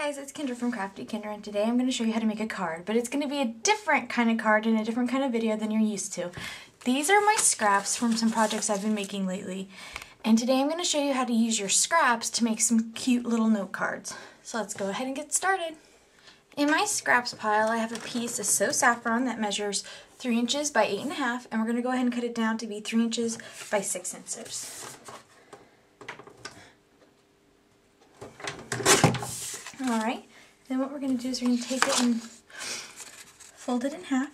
guys, it's Kendra from Crafty Kendra, and today I'm going to show you how to make a card, but it's going to be a different kind of card and a different kind of video than you're used to. These are my scraps from some projects I've been making lately, and today I'm going to show you how to use your scraps to make some cute little note cards. So let's go ahead and get started. In my scraps pile, I have a piece of So Saffron that measures 3 inches by 8.5, and we're going to go ahead and cut it down to be 3 inches by 6 inches. Alright, then what we're going to do is we're going to take it and fold it in half.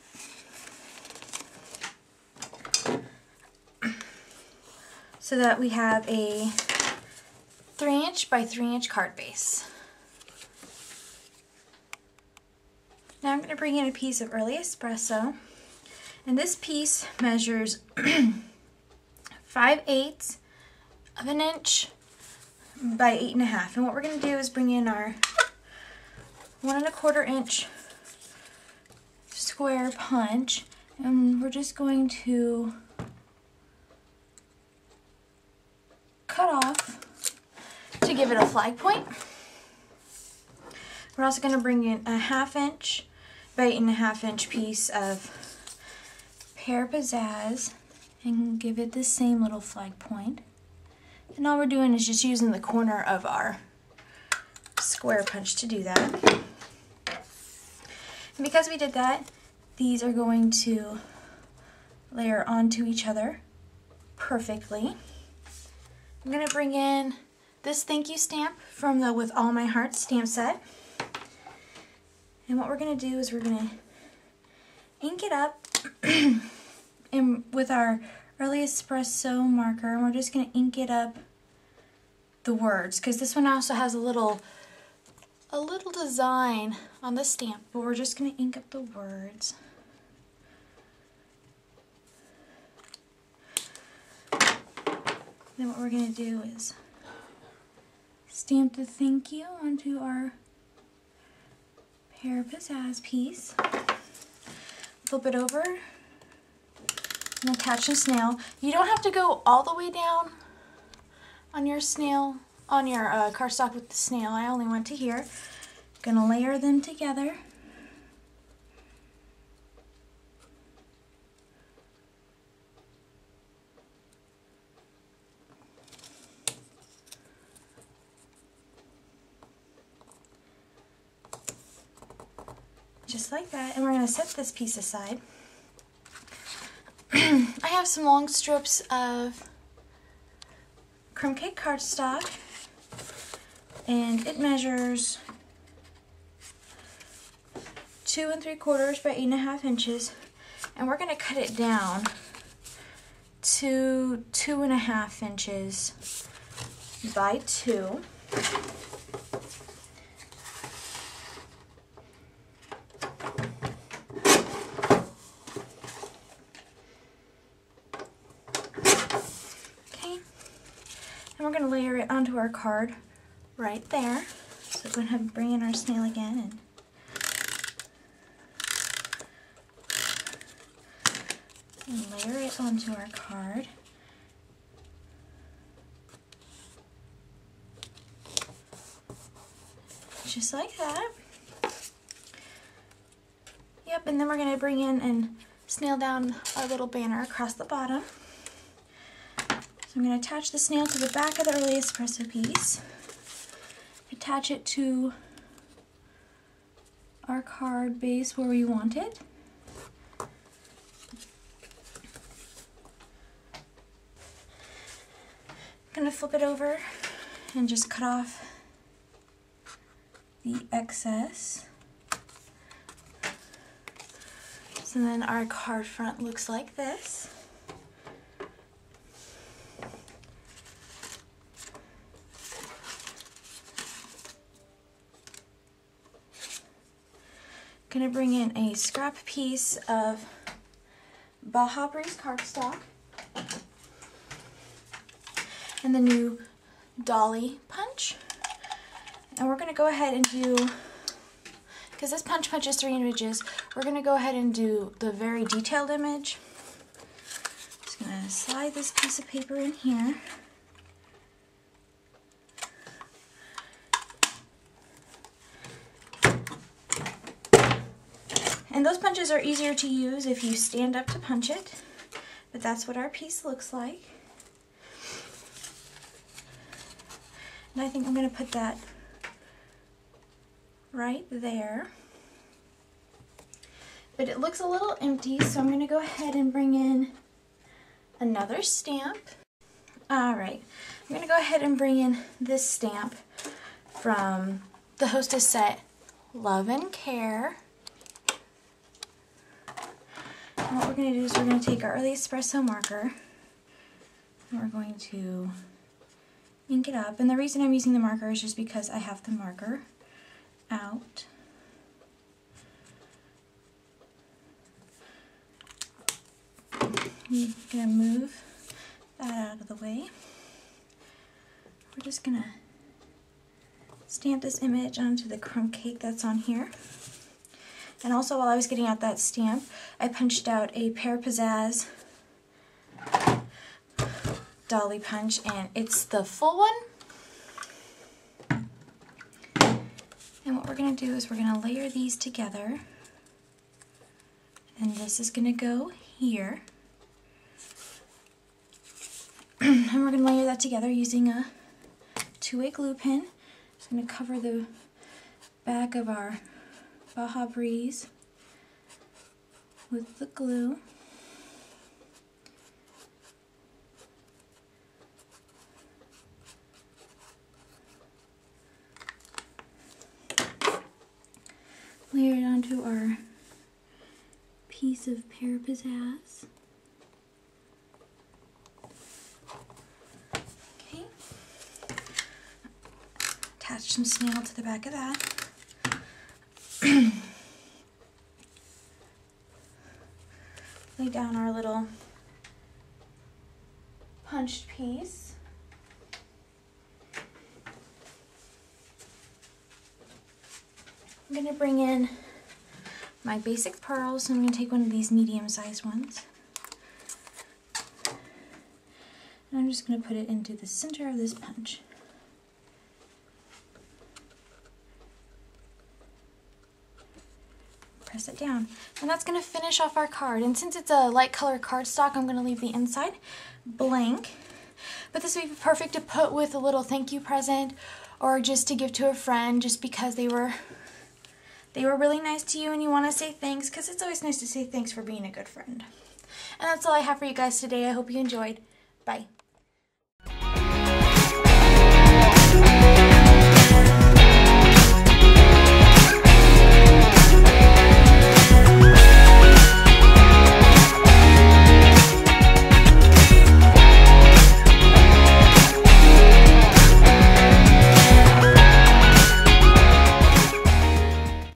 So that we have a 3-inch by 3-inch card base. Now I'm going to bring in a piece of early espresso, and this piece measures 5/8 of an inch by 8.5. And what we're going to do is bring in our 1 1/4 inch square punch, and we're just going to cut off to give it a flag point. We're also going to bring in a 1/2 inch by 8.5 inch piece of pear pizzazz and give it the same little flag point. And all we're doing is just using the corner of our square punch to do that. And because we did that, these are going to layer onto each other perfectly. I'm going to bring in this thank you stamp from the With All My Heart stamp set. And what we're going to do is we're going to ink it up and with our early espresso marker, and we're just going to ink it up the words, because this one also has a little design on the stamp, but we're just going to ink up the words. Then what we're going to do is stamp the thank you onto our pear pizzazz piece, flip it over, and attach the snail. You don't have to go all the way down on your snail, on your cardstock with the snail. I only went to here. Gonna layer them together. Just like that, and we're going to set this piece aside. I have some long strips of crumb cake cardstock, and it measures 2 3/4 by 8.5 inches, and we're going to cut it down to 2.5 inches by 2. And we're going to layer it onto our card right there. So we're going to bring in our snail again and layer it onto our card. Just like that. Yep, and then we're going to bring in and snail down our little banner across the bottom. So I'm going to attach the snail to the back of the early espresso piece, attach it to our card base where we want it. I'm going to flip it over and just cut off the excess. So then our card front looks like this. Going to bring in a scrap piece of Baja Breeze cardstock and the new Dolly punch, and we're going to go ahead and do, because this punch punches 3 images, we're going to go ahead and do the very detailed image. Just going to slide this piece of paper in here. And those punches are easier to use if you stand up to punch it, but that's what our piece looks like. And I think I'm going to put that right there. But it looks a little empty, so I'm going to go ahead and bring in another stamp. Alright, I'm going to go ahead and bring in this stamp from the Hostess set, Love and Care. And what we're going to do is we're going to take our early espresso marker and we're going to ink it up. And the reason I'm using the marker is just because I have the marker out. I'm going to move that out of the way. We're just going to stamp this image onto the crumb cake that's on here. And also while I was getting out that stamp, I punched out a Pear Pizzazz dolly punch, and it's the full one. And what we're going to do is we're going to layer these together. And this is going to go here. And we're going to layer that together using a two-way glue pen. Just going to cover the back of our Baja Breeze with the glue. Layer it onto our piece of Pear Pizzazz. Okay. Attach some snail to the back of that. Lay down our little punched piece. I'm going to bring in my basic pearls, so I'm going to take one of these medium-sized ones. And I'm just going to put it into the center of this punch. Press it down. And that's going to finish off our card. And since it's a light color cardstock, I'm going to leave the inside blank. But this would be perfect to put with a little thank you present, or just to give to a friend just because they were really nice to you and you want to say thanks, because it's always nice to say thanks for being a good friend. And that's all I have for you guys today. I hope you enjoyed. Bye.